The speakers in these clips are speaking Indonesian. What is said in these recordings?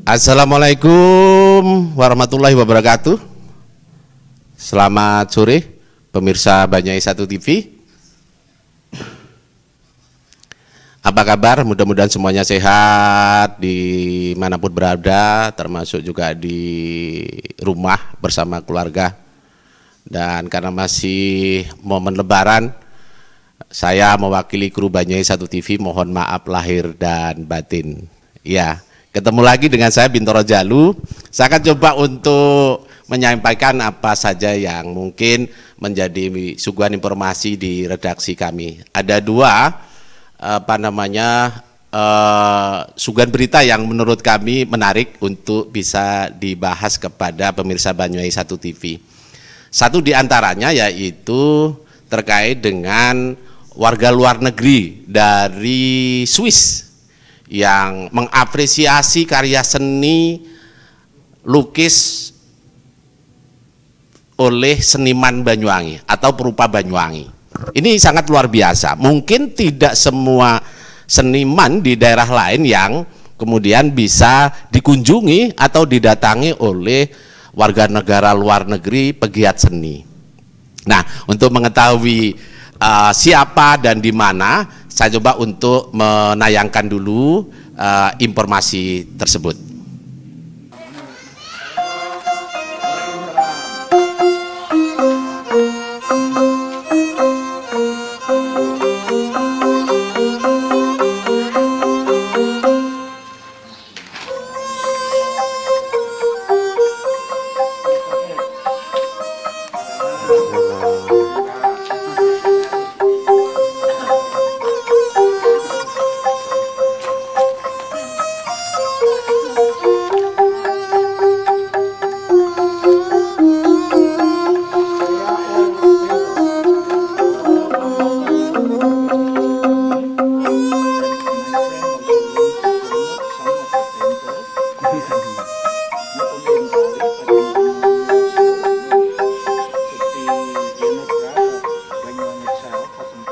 Assalamualaikum warahmatullahi wabarakatuh. Selamat sore pemirsa Banyuwangi 1 TV. Apa kabar? Mudah-mudahan semuanya sehat dimanapun berada, termasuk juga di rumah bersama keluarga. Dan karena masih momen lebaran, saya mewakili kru Banyuwangi 1 TV mohon maaf lahir dan batin. Ya. Ketemu lagi dengan saya Bintoro Jalu. Saya akan coba untuk menyampaikan apa saja yang mungkin menjadi suguhan informasi di redaksi kami. Ada dua suguhan berita yang menurut kami menarik untuk bisa dibahas kepada pemirsa Banyuwangi 1 TV. Satu di antaranya yaitu terkait dengan warga luar negeri dari Swiss yang mengapresiasi karya seni lukis oleh seniman Banyuwangi atau perupa Banyuwangi. Ini sangat luar biasa. Mungkin tidak semua seniman di daerah lain yang kemudian bisa dikunjungi atau didatangi oleh warga negara luar negeri pegiat seni. Nah, untuk mengetahui siapa dan di mana, saya coba untuk menayangkan dulu informasi tersebut.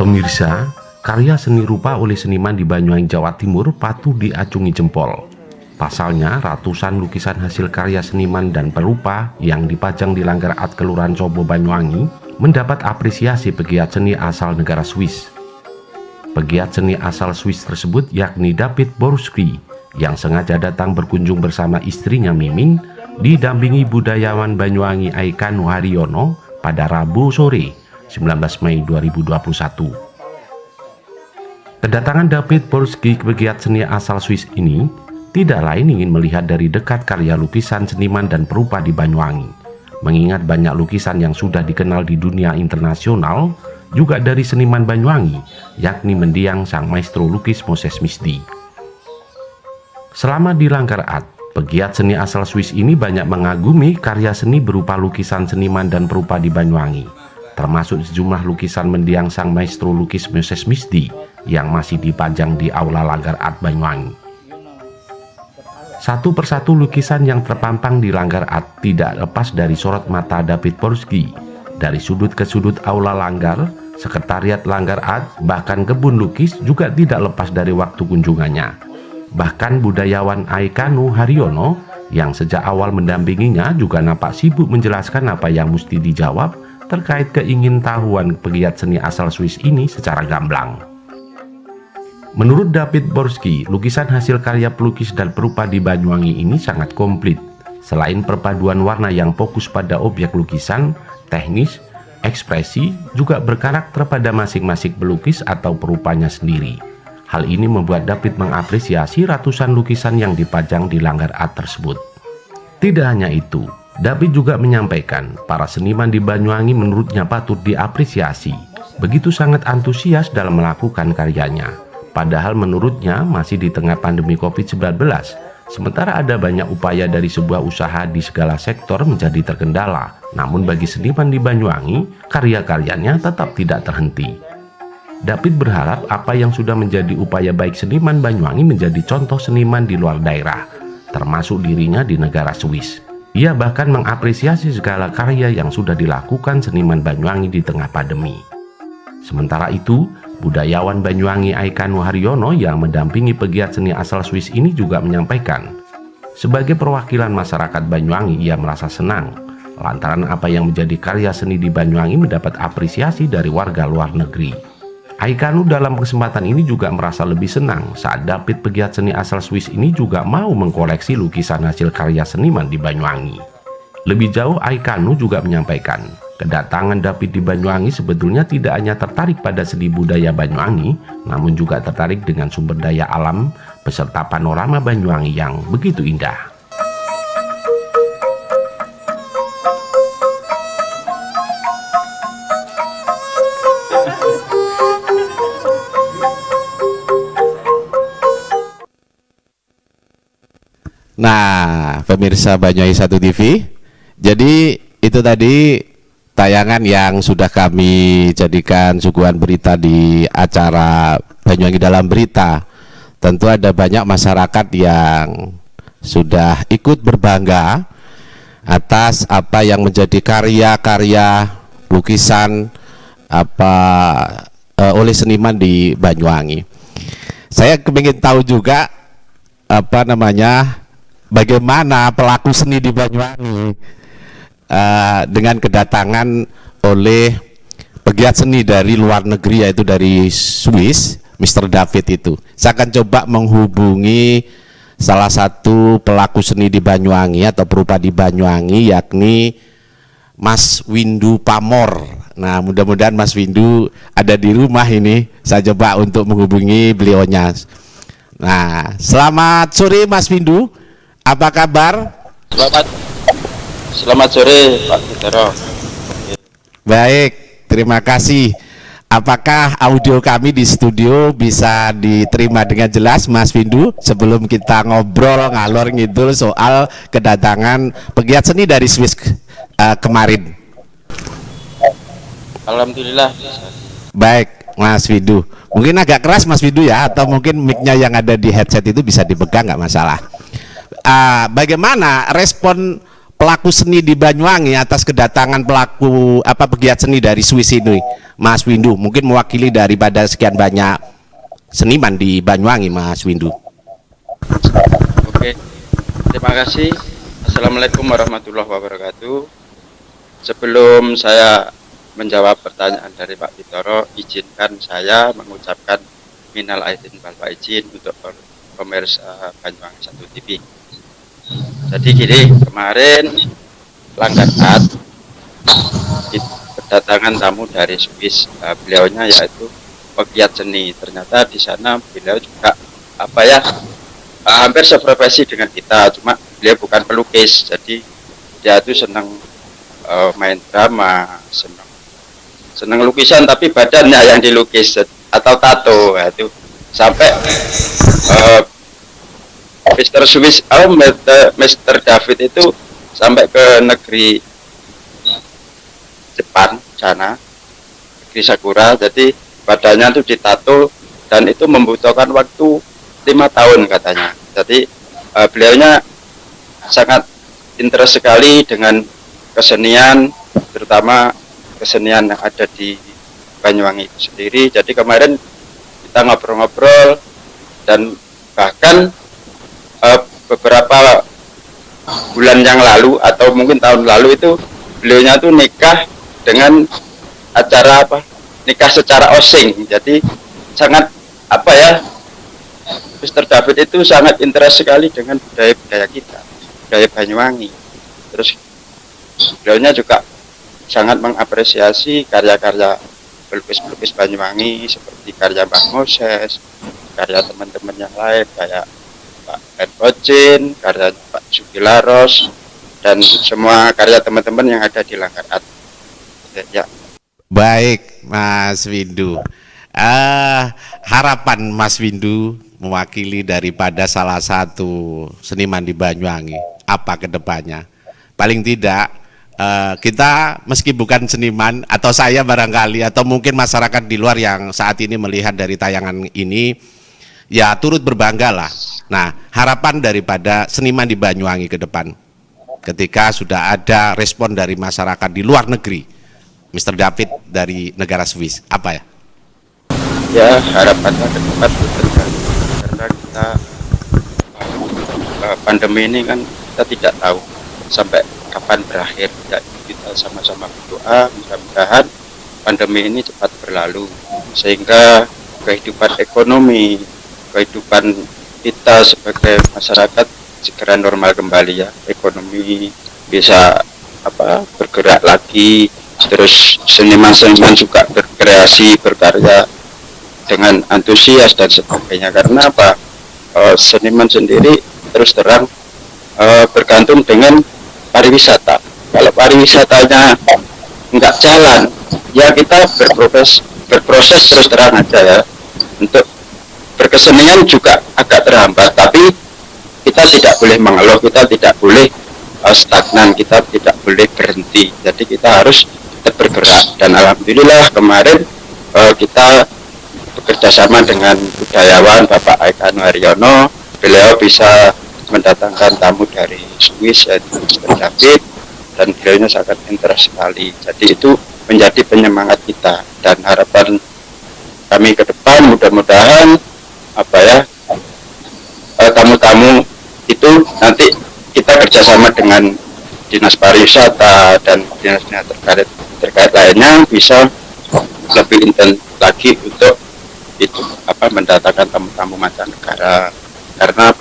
Pemirsa, karya seni rupa oleh seniman di Banyuwangi, Jawa Timur patut diacungi jempol. Pasalnya, ratusan lukisan hasil karya seniman dan perupa yang dipajang di Langgar Art Kelurahan Cobo, Banyuwangi mendapat apresiasi pegiat seni asal negara Swiss. Pegiat seni asal Swiss tersebut yakni David Borowski yang sengaja datang berkunjung bersama istrinya Mimin didampingi budayawan Banyuwangi Aikanu Haryono pada Rabu sore 19 Mei 2021. Kedatangan David Borowski, pegiat seni asal Swiss ini, tidak lain ingin melihat dari dekat karya lukisan seniman dan perupa di Banyuwangi. Mengingat banyak lukisan yang sudah dikenal di dunia internasional, juga dari seniman Banyuwangi, yakni mendiang sang maestro lukis Moses Misdi. Selama di Langgar Art, pegiat seni asal Swiss ini banyak mengagumi karya seni berupa lukisan seniman dan perupa di Banyuwangi, termasuk sejumlah lukisan mendiang sang maestro lukis Moses Misdi yang masih dipajang di aula Langgar Art Banyuwangi. Satu persatu lukisan yang terpampang di Langgar Art tidak lepas dari sorot mata David Borowski. Dari sudut ke sudut aula Langgar, sekretariat Langgar Art, bahkan kebun lukis juga tidak lepas dari waktu kunjungannya. Bahkan budayawan Aikanu Haryono yang sejak awal mendampinginya juga nampak sibuk menjelaskan apa yang mesti dijawab terkait keingintahuan pegiat seni asal Swiss ini secara gamblang. Menurut David Borowski, lukisan hasil karya pelukis dan perupa di Banyuwangi ini sangat komplit. Selain perpaduan warna yang fokus pada objek lukisan, teknis, ekspresi juga berkarakter pada masing-masing pelukis atau perupanya sendiri. Hal ini membuat David mengapresiasi ratusan lukisan yang dipajang di Langgar Art tersebut. Tidak hanya itu, David juga menyampaikan para seniman di Banyuwangi menurutnya patut diapresiasi, begitu sangat antusias dalam melakukan karyanya. Padahal menurutnya masih di tengah pandemi COVID-19, sementara ada banyak upaya dari sebuah usaha di segala sektor menjadi terkendala. Namun bagi seniman di Banyuwangi, karya-karyanya tetap tidak terhenti. David berharap apa yang sudah menjadi upaya baik seniman Banyuwangi menjadi contoh seniman di luar daerah, termasuk dirinya di negara Swiss. Ia bahkan mengapresiasi segala karya yang sudah dilakukan seniman Banyuwangi di tengah pandemi. Sementara itu, budayawan Banyuwangi Aikanu Haryono yang mendampingi pegiat seni asal Swiss ini juga menyampaikan, Sebagai perwakilan masyarakat Banyuwangi, ia merasa senang lantaran apa yang menjadi karya seni di Banyuwangi mendapat apresiasi dari warga luar negeri. Aikanu dalam kesempatan ini juga merasa lebih senang saat David, pegiat seni asal Swiss ini, juga mau mengkoleksi lukisan hasil karya seniman di Banyuwangi. Lebih jauh, Aikanu juga menyampaikan, kedatangan David di Banyuwangi sebetulnya tidak hanya tertarik pada seni budaya Banyuwangi, namun juga tertarik dengan sumber daya alam beserta panorama Banyuwangi yang begitu indah. Nah, pemirsa Banyuwangi 1 TV, jadi itu tadi tayangan yang sudah kami jadikan suguhan berita di acara Banyuwangi Dalam Berita. Tentu ada banyak masyarakat yang sudah ikut berbangga atas apa yang menjadi karya-karya lukisan oleh seniman di Banyuwangi. Saya ingin tahu juga bagaimana pelaku seni di Banyuwangi dengan kedatangan oleh pegiat seni dari luar negeri, yaitu dari Swiss, Mr. David itu. Saya akan coba menghubungi salah satu pelaku seni di Banyuwangi atau perupa di Banyuwangi, yakni Mas Windu Pamor. Nah, mudah-mudahan Mas Windu ada di rumah ini. Saya coba untuk menghubungi beliaunya. Nah, selamat sore Mas Windu. Apa kabar? Selamat sore Pak Bitoro. Baik, terima kasih. Apakah audio kami di studio bisa diterima dengan jelas Mas Windu, sebelum kita ngobrol ngalor ngidul soal kedatangan pegiat seni dari Swiss kemarin? Alhamdulillah. Baik Mas Windu, mungkin agak keras Mas Windu ya, atau mungkin mic-nya yang ada di headset itu bisa dipegang, nggak masalah. Bagaimana respon pelaku seni di Banyuwangi atas kedatangan pegiat seni dari Swiss ini, Mas Windu? Mungkin mewakili daripada sekian banyak seniman di Banyuwangi, Mas Windu. Oke, terima kasih. Assalamualaikum warahmatullahi wabarakatuh. Sebelum saya menjawab pertanyaan dari Pak Bitoro, izinkan saya mengucapkan minal aidin wal faizin untuk pemirsa Banyuwangi 1 TV. Jadi gini, kemarin Langgarat kedatangan tamu dari Swiss, beliaunya yaitu pegiat seni. Ternyata di sana beliau juga hampir seprofesi dengan kita, cuma beliau bukan pelukis, jadi dia itu senang main drama, senang lukisan, tapi badannya yang dilukis atau tato, itu sampai Mr. David itu sampai ke negeri Jepang sana, negeri Sakura. Jadi badannya itu ditato dan itu membutuhkan waktu 5 tahun katanya. Jadi beliaunya sangat interest sekali dengan kesenian, terutama kesenian yang ada di Banyuwangi itu sendiri. Jadi kemarin kita ngobrol-ngobrol, dan bahkan beberapa bulan yang lalu atau mungkin tahun lalu itu beliaunya tuh nikah dengan acara nikah secara osing. Jadi sangat Mr. David itu sangat interest sekali dengan budaya kita, budaya Banyuwangi. Terus beliaunya juga sangat mengapresiasi karya-karya pelukis-pelukis Banyuwangi seperti karya Mbah Moses, karya teman-teman yang lain kayak Pak Edwocin, karya Pak Sugilaros, dan semua karya teman-teman yang ada di Langgarat. Ya. Baik Mas Windu, harapan Mas Windu mewakili daripada salah satu seniman di Banyuwangi, apa kedepannya? Paling tidak kita meski bukan seniman, atau saya barangkali, atau mungkin masyarakat di luar yang saat ini melihat dari tayangan ini, ya turut berbangga lah. Nah, harapan daripada seniman di Banyuwangi ke depan, ketika sudah ada respon dari masyarakat di luar negeri, Mr. David dari negara Swiss, apa ya? Ya, harapannya ke depan karena kita pandemi ini kan kita tidak tahu sampai kapan berakhir. Jadi kita sama-sama berdoa mudah-mudahan pandemi ini cepat berlalu sehingga kehidupan ekonomi, kehidupan kita sebagai masyarakat segera normal kembali ya. Ekonomi bisa bergerak lagi, terus seniman-seniman juga berkreasi, berkarya dengan antusias dan sebagainya. Karena seniman sendiri terus terang bergantung dengan pariwisata. Kalau pariwisatanya nggak jalan, ya kita berproses terus terang aja ya. Untuk berkesenian juga agak terhambat, tapi kita tidak boleh mengeluh, kita tidak boleh stagnan, kita tidak boleh berhenti. Jadi kita harus tetap bergerak. Dan alhamdulillah kemarin kita bekerja sama dengan budayawan Bapak Aikanu Haryono. Beliau bisa mendatangkan tamu dari Swiss yaitu Mr. David, dan beliaunya sangat interest sekali. Jadi itu menjadi penyemangat kita, dan harapan kami ke depan mudah-mudahan tamu-tamu itu nanti kita kerjasama dengan dinas pariwisata dan dinas-dinas terkait lainnya bisa lebih intens lagi untuk itu mendatangkan tamu-tamu mancanegara. Karena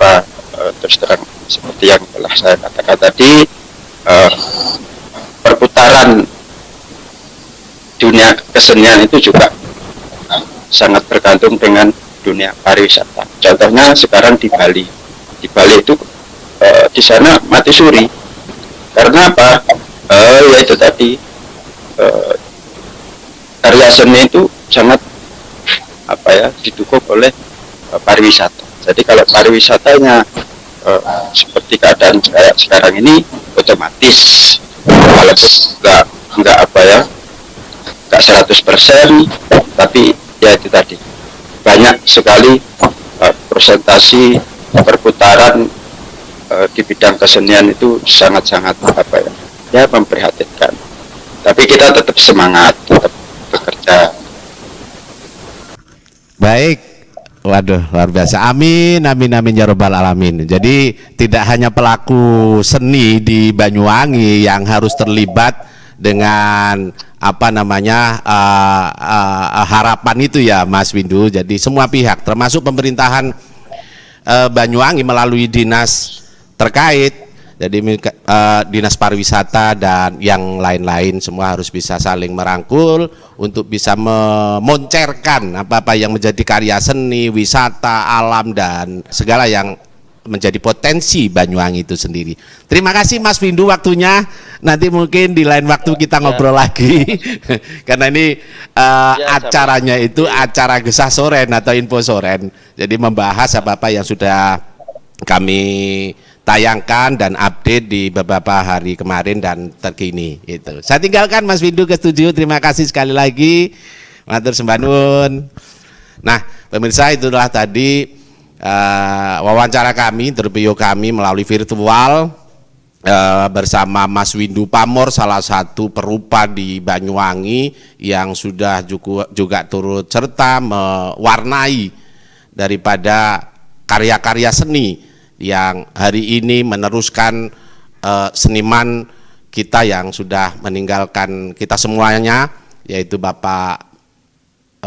terus terang seperti yang telah saya katakan tadi, perputaran dunia kesenian itu juga sangat bergantung dengan dunia pariwisata. Contohnya sekarang di Bali. Di Bali itu di sana mati suri. Karena ya itu tadi karya seni itu sangat didukung oleh pariwisata. Jadi kalau pariwisatanya seperti keadaan sekarang ini, otomatis kalau nggak 100%, tapi ya itu tadi banyak sekali presentasi perputaran di bidang kesenian itu sangat-sangat memprihatinkan. Tapi kita tetap semangat, tetap bekerja. Baik. Waduh, luar biasa. Amin, amin, amin ya robbal alamin. Jadi tidak hanya pelaku seni di Banyuwangi yang harus terlibat dengan harapan itu ya Mas Windu. Jadi semua pihak termasuk pemerintahan Banyuwangi melalui dinas terkait, jadi dinas pariwisata dan yang lain-lain semua harus bisa saling merangkul untuk bisa memoncerkan apa-apa yang menjadi karya seni, wisata, alam dan segala yang menjadi potensi Banyuwangi itu sendiri. Terima kasih Mas Windu waktunya. Nanti mungkin di lain waktu kita ngobrol lagi karena ini acaranya itu acara Gesah Soren atau Info Soren. Jadi membahas apa-apa yang sudah kami tayangkan dan update di beberapa hari kemarin dan terkini itu. Saya tinggalkan Mas Windu ke studio. Terima kasih sekali lagi. Matur sembah nuwun. Nah, pemirsa, itulah tadi wawancara kami, interview kami melalui virtual bersama Mas Windu Pamor, salah satu perupa di Banyuwangi yang sudah juga turut serta mewarnai daripada karya-karya seni yang hari ini meneruskan seniman kita yang sudah meninggalkan kita semuanya, yaitu Bapak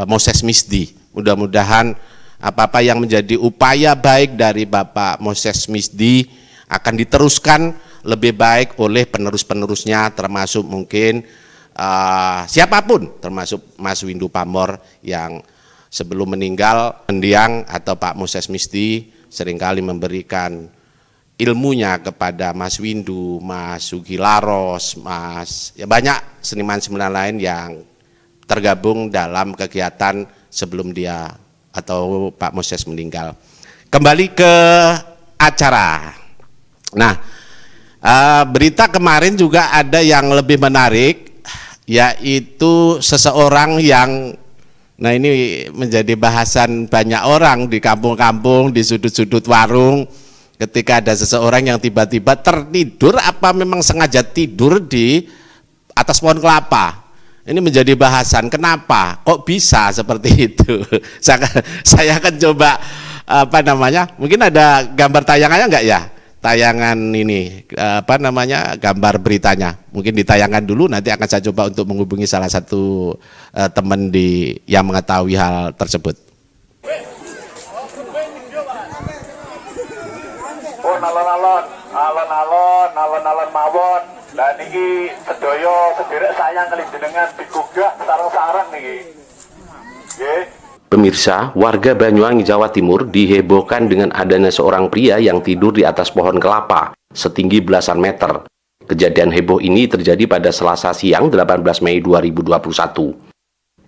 Moses Misdi. Mudah-mudahan apa-apa yang menjadi upaya baik dari Bapak Moses Misdi akan diteruskan lebih baik oleh penerus-penerusnya, termasuk mungkin siapapun, termasuk Mas Windu Pamor yang sebelum meninggal mendiang atau Pak Moses Misdi seringkali memberikan ilmunya kepada Mas Windu, Mas Sugi Laros, banyak seniman-seniman lain yang tergabung dalam kegiatan sebelum dia atau Pak Moses meninggal. Kembali ke acara. Nah, berita kemarin juga ada yang lebih menarik, yaitu seseorang yang nah ini menjadi bahasan banyak orang di kampung-kampung, di sudut-sudut warung, ketika ada seseorang yang tiba-tiba tertidur, apa memang sengaja tidur di atas pohon kelapa. Ini menjadi bahasan, kenapa? Kok bisa seperti itu? Saya akan coba mungkin ada gambar tayangannya enggak ya? tayangan ini apa namanya gambar beritanya. Mungkin ditayangkan dulu, nanti akan saya coba untuk menghubungi salah satu teman yang mengetahui hal tersebut. Oh, alon-alon mawon. Lah niki sedaya sederek sayang kali jenengan digugah sareng-sareng niki. Nggih. Pemirsa, warga Banyuwangi, Jawa Timur dihebohkan dengan adanya seorang pria yang tidur di atas pohon kelapa setinggi belasan meter. Kejadian heboh ini terjadi pada Selasa siang 18 Mei 2021.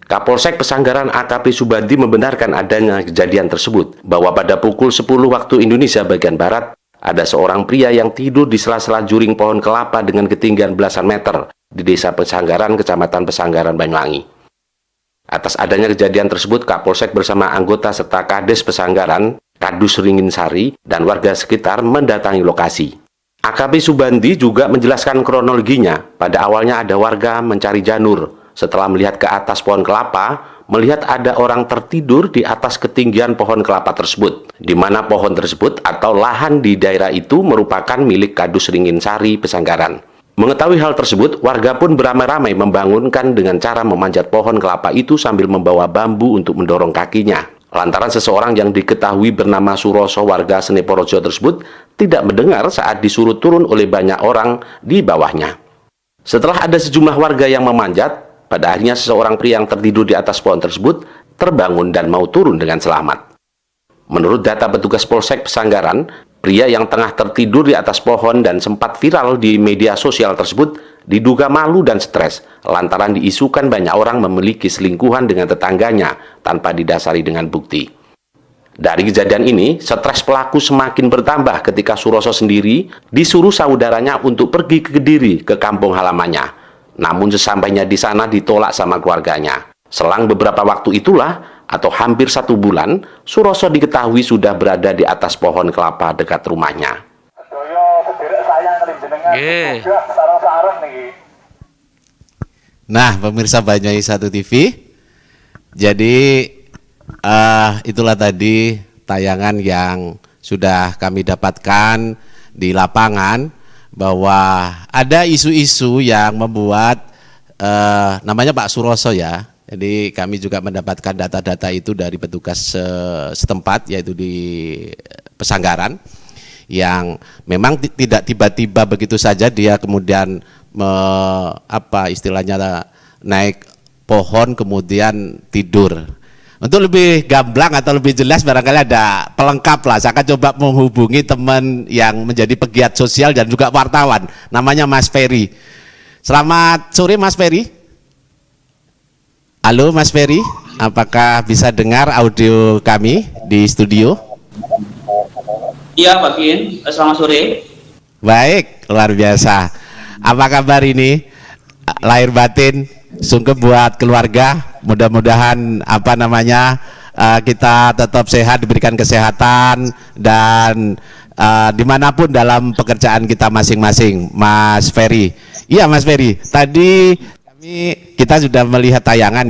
Kapolsek Pesanggaran AKP Subandi membenarkan adanya kejadian tersebut, bahwa pada pukul 10 waktu Indonesia bagian Barat, ada seorang pria yang tidur di sela-sela juring pohon kelapa dengan ketinggian belasan meter di Desa Pesanggaran, Kecamatan Pesanggaran, Banyuwangi. Atas adanya kejadian tersebut, Kapolsek bersama anggota serta Kades Pesanggaran, Kadus Ringinsari, dan warga sekitar mendatangi lokasi. AKP Subandi juga menjelaskan kronologinya. Pada awalnya ada warga mencari janur. Setelah melihat ke atas pohon kelapa, melihat ada orang tertidur di atas ketinggian pohon kelapa tersebut, di mana pohon tersebut atau lahan di daerah itu merupakan milik Kadus Ringinsari Pesanggaran. Mengetahui hal tersebut, warga pun beramai-ramai membangunkan dengan cara memanjat pohon kelapa itu sambil membawa bambu untuk mendorong kakinya. Lantaran seseorang yang diketahui bernama Suroso warga Seneporojo tersebut tidak mendengar saat disuruh turun oleh banyak orang di bawahnya. Setelah ada sejumlah warga yang memanjat, pada akhirnya seseorang pria yang tertidur di atas pohon tersebut terbangun dan mau turun dengan selamat. Menurut data petugas Polsek Pesanggaran, pria yang tengah tertidur di atas pohon dan sempat viral di media sosial tersebut diduga malu dan stres lantaran diisukan banyak orang memiliki selingkuhan dengan tetangganya tanpa didasari dengan bukti. Dari kejadian ini, stres pelaku semakin bertambah ketika Suroso sendiri disuruh saudaranya untuk pergi ke Kediri, ke kampung halamannya. Namun sesampainya di sana ditolak sama keluarganya. Selang beberapa waktu itulah, atau hampir 1 bulan, Suroso diketahui sudah berada di atas pohon kelapa dekat rumahnya. Nah, pemirsa Banyuwangi 1 TV, jadi itulah tadi tayangan yang sudah kami dapatkan di lapangan, bahwa ada isu-isu yang membuat namanya Pak Suroso ya. Jadi kami juga mendapatkan data-data itu dari petugas setempat, yaitu di Pesanggaran, yang memang tidak tiba-tiba begitu saja dia kemudian istilahnya naik pohon kemudian tidur. Untuk lebih gamblang atau lebih jelas barangkali ada pelengkap lah. Saya akan coba menghubungi teman yang menjadi pegiat sosial dan juga wartawan, namanya Mas Ferry. Selamat sore Mas Ferry. Halo Mas Ferry, apakah bisa dengar audio kami di studio? Iya Pak Bin, selamat sore. Baik, luar biasa. Apa kabar ini? Lahir batin, sungkem buat keluarga. Mudah-mudahan kita tetap sehat, diberikan kesehatan, dan dimanapun dalam pekerjaan kita masing-masing, Mas Ferry. Iya Mas Ferry, tadi kita sudah melihat tayangan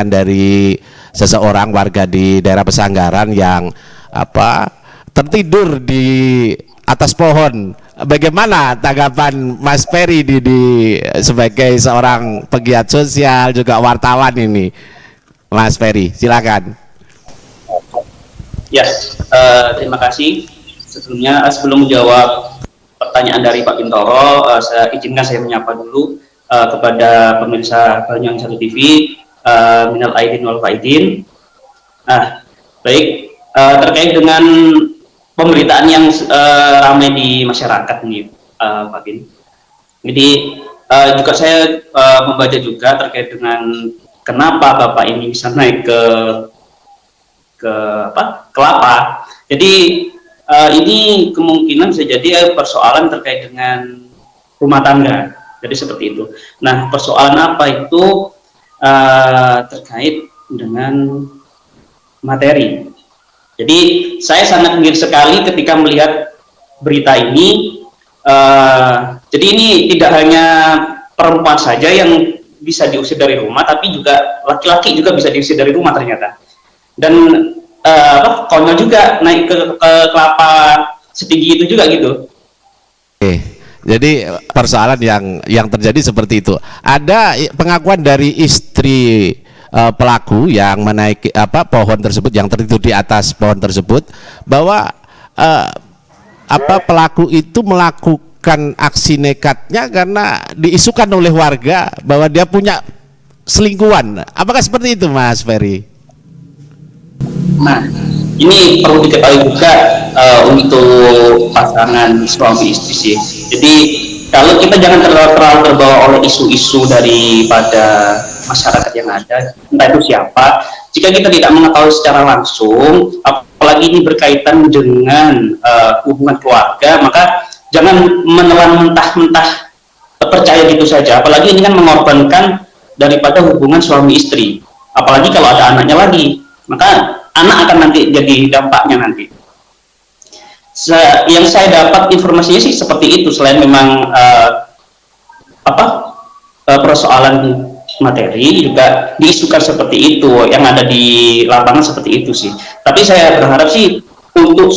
dari seseorang warga di daerah Pesanggaran yang tertidur di atas pohon. Bagaimana tanggapan Mas Ferry sebagai seorang pegiat sosial juga wartawan ini, Mas Ferry? Silakan. Yes, terima kasih. Sebelum menjawab pertanyaan dari Pak Bintoro, saya menyapa dulu kepada pemirsa Banyuwangi 1 TV, minal aidin wal faidin. Baik, terkait dengan pemberitaan yang ramai di masyarakat ini, Pak Bin. Jadi juga saya membaca juga terkait dengan kenapa Bapak ini bisa naik ke kelapa. Jadi ini kemungkinan bisa jadi persoalan terkait dengan rumah tangga. Jadi seperti itu. Nah, persoalan apa itu terkait dengan materi. Jadi saya sangat ngeri sekali ketika melihat berita ini. Jadi ini tidak hanya perempuan saja yang bisa diusir dari rumah, tapi juga laki-laki juga bisa diusir dari rumah ternyata. Dan konyol juga naik ke kelapa setinggi itu juga gitu. Jadi persoalan yang terjadi seperti itu. Ada pengakuan dari istri pelaku yang menaiki pohon tersebut, yang tertidur di atas pohon tersebut, bahwa pelaku itu melakukan aksi nekatnya karena diisukan oleh warga bahwa dia punya selingkuhan. Apakah seperti itu, Mas Ferry? Nah, ini perlu diketahui juga untuk pasangan suami istri sih. Jadi kalau kita jangan terlalu terbawa oleh isu-isu daripada masyarakat yang ada, entah itu siapa. Jika kita tidak mengetahui secara langsung, apalagi ini berkaitan dengan hubungan keluarga, maka jangan menelan mentah-mentah percaya gitu saja. Apalagi ini kan mengorbankan daripada hubungan suami istri. Apalagi kalau ada anaknya lagi, maka anak akan nanti jadi dampaknya nanti. Yang saya dapat informasinya sih seperti itu. Selain memang persoalan materi, juga diisukan seperti itu. Yang ada di lapangan seperti itu sih. Tapi saya berharap sih untuk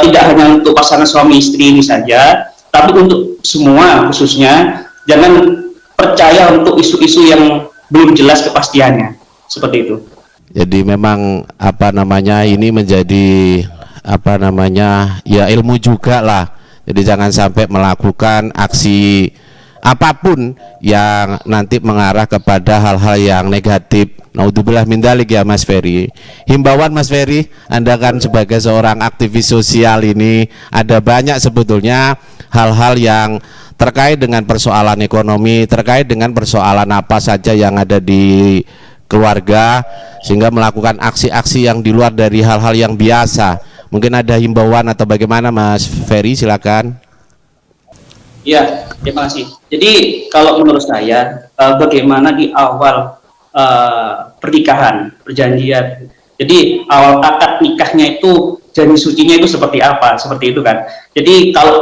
tidak hanya untuk pasangan suami istri ini saja, tapi untuk semua khususnya jangan percaya untuk isu-isu yang belum jelas kepastiannya. Seperti itu. Jadi memang ini menjadi ya ilmu juga lah. Jadi jangan sampai melakukan aksi apapun yang nanti mengarah kepada hal-hal yang negatif. Naudzubillah min dzalik ya Mas Ferry. Himbauan Mas Ferry, Anda kan sebagai seorang aktivis sosial ini, ada banyak sebetulnya hal-hal yang terkait dengan persoalan ekonomi, terkait dengan persoalan apa saja yang ada di keluarga, sehingga melakukan aksi-aksi yang di luar dari hal-hal yang biasa. Mungkin ada himbauan atau bagaimana, Mas Ferry, silakan. Ya, terima kasih. Jadi kalau menurut saya, bagaimana di awal pernikahan, perjanjian, jadi awal akad nikahnya itu, janji sucinya itu seperti apa, seperti itu kan. Jadi kalau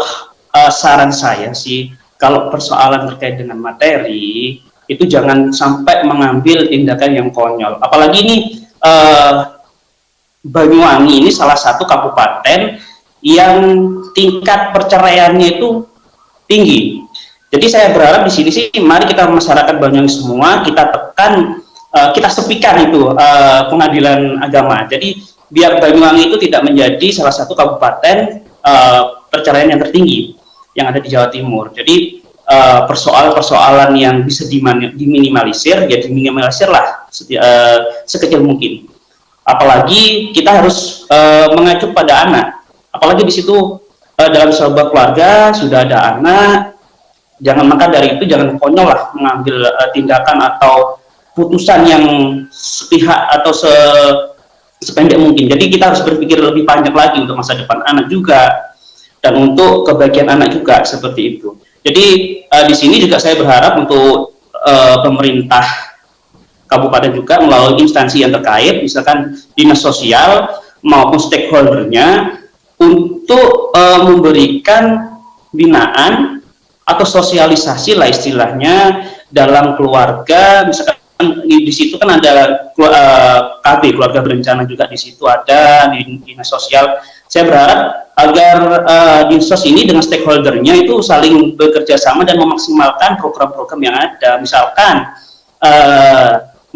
saran saya sih, kalau persoalan terkait dengan materi, itu jangan sampai mengambil tindakan yang konyol. Apalagi ini Banyuwangi ini salah satu kabupaten yang tingkat perceraiannya itu tinggi. Jadi saya berharap di sini sih, mari kita masyarakat Banyuwangi semua kita tekan, kita sepikan itu pengadilan agama. Jadi biar Banyuwangi itu tidak menjadi salah satu kabupaten perceraian yang tertinggi yang ada di Jawa Timur. Jadi persoalan-persoalan yang bisa diminimalisir, ya diminimalisir lah sekecil mungkin. Apalagi kita harus mengacu pada anak. Apalagi di situ dalam sebuah keluarga sudah ada anak, maka dari itu jangan konyol lah mengambil tindakan atau putusan yang sepihak atau sependek mungkin. Jadi kita harus berpikir lebih panjang lagi untuk masa depan anak juga dan untuk kebahagiaan anak juga, seperti itu. Jadi di sini juga saya berharap untuk pemerintah kabupaten juga melalui instansi yang terkait, misalkan dinas sosial maupun stakeholdernya, untuk memberikan binaan atau sosialisasi lah istilahnya dalam keluarga. Misalkan di situ kan ada KB, keluarga berencana, juga di situ ada di dinas sosial. Saya berharap agar dinsos ini dengan stakeholdernya itu saling bekerja sama dan memaksimalkan program-program yang ada. Misalkan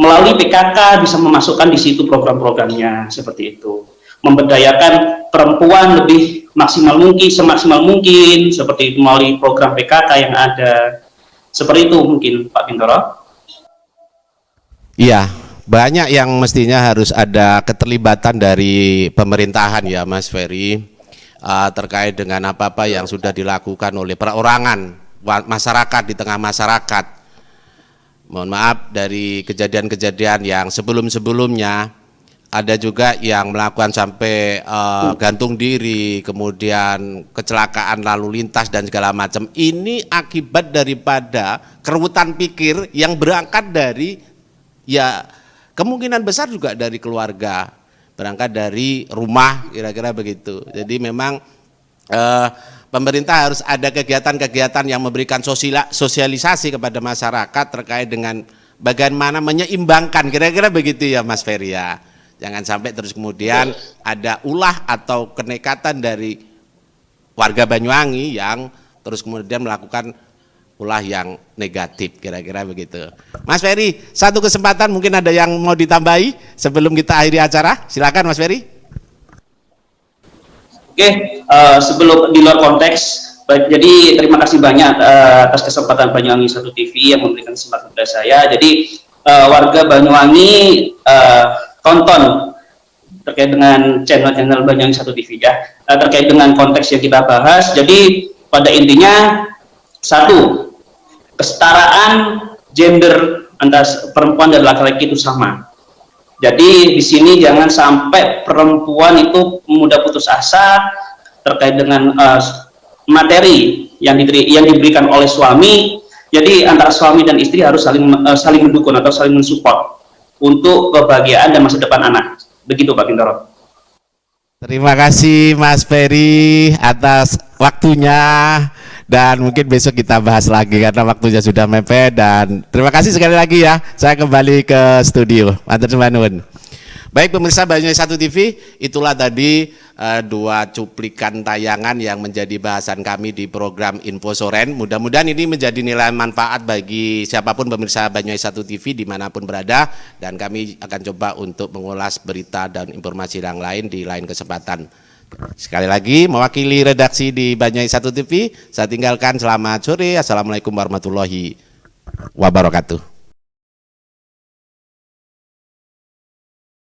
melalui PKK bisa memasukkan di situ program-programnya, seperti itu. Memberdayakan perempuan lebih maksimal mungkin, semaksimal mungkin, seperti itu melalui program PKK yang ada. Seperti itu mungkin, Pak Bintoro. Iya, banyak yang mestinya harus ada keterlibatan dari pemerintahan ya Mas Ferry, terkait dengan apa-apa yang sudah dilakukan oleh perorangan masyarakat di tengah masyarakat. Mohon maaf, dari kejadian-kejadian yang sebelum-sebelumnya ada juga yang melakukan sampai gantung diri, kemudian kecelakaan lalu lintas dan segala macam. Ini akibat daripada keruwetan pikir yang berangkat dari, ya kemungkinan besar juga dari keluarga, berangkat dari rumah, kira-kira begitu. Jadi memang pemerintah harus ada kegiatan-kegiatan yang memberikan sosialisasi kepada masyarakat terkait dengan bagaimana menyeimbangkan, kira-kira begitu ya Mas Ferry ya. Jangan sampai terus kemudian ada ulah atau kenekatan dari warga Banyuwangi yang terus kemudian melakukan ulah yang negatif, kira-kira begitu. Mas Ferry, satu kesempatan mungkin ada yang mau ditambahi sebelum kita akhiri acara, silakan Mas Ferry. Oke, sebelum di luar konteks, jadi terima kasih banyak atas kesempatan Banyuwangi 1 TV yang memberikan kesempatan kepada saya. Jadi warga Banyuwangi tonton terkait dengan channel-channel Banyuwangi 1 TV ya, terkait dengan konteks yang kita bahas. Jadi pada intinya, satu, kesetaraan gender antara perempuan dan laki-laki itu sama. Jadi di sini jangan sampai perempuan itu mudah putus asa terkait dengan materi yang diberikan oleh suami. Jadi antara suami dan istri harus saling mendukung atau saling mensupport untuk kebahagiaan dan masa depan anak. Begitu Pak Bintoro. Terima kasih Mas Ferry atas waktunya, dan mungkin besok kita bahas lagi karena waktunya sudah mepet. Dan terima kasih sekali lagi ya, saya kembali ke studio. Matur nuwun. Baik pemirsa Banyuwangi 1 TV, itulah tadi dua cuplikan tayangan yang menjadi bahasan kami di program Info Soren. Mudah-mudahan ini menjadi nilai manfaat bagi siapapun pemirsa Banyuwangi 1 TV dimanapun berada, dan kami akan coba untuk mengulas berita dan informasi yang lain di lain kesempatan. Sekali lagi mewakili redaksi di Banyuwangi 1 TV, saya tinggalkan selamat sore. Assalamualaikum warahmatullahi wabarakatuh.